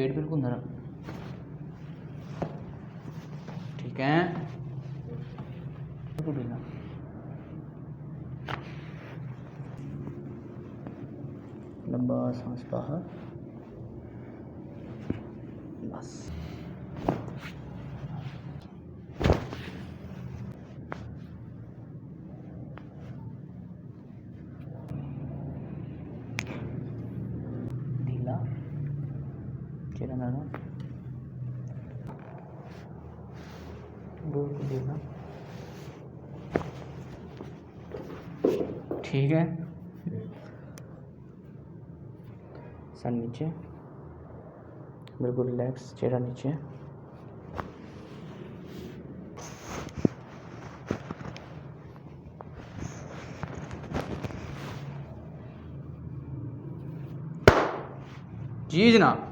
पेट बिल्कुल नरम। ठीक है, बिल्कुल ढीला। लंबा सांस बाहर, बस। ढीला, चेहरा नरम, बिल्कुल ढीला। ठीक है, सर नीचे, बिल्कुल रिलैक्स, चेहरा नीचे। जी जनाब।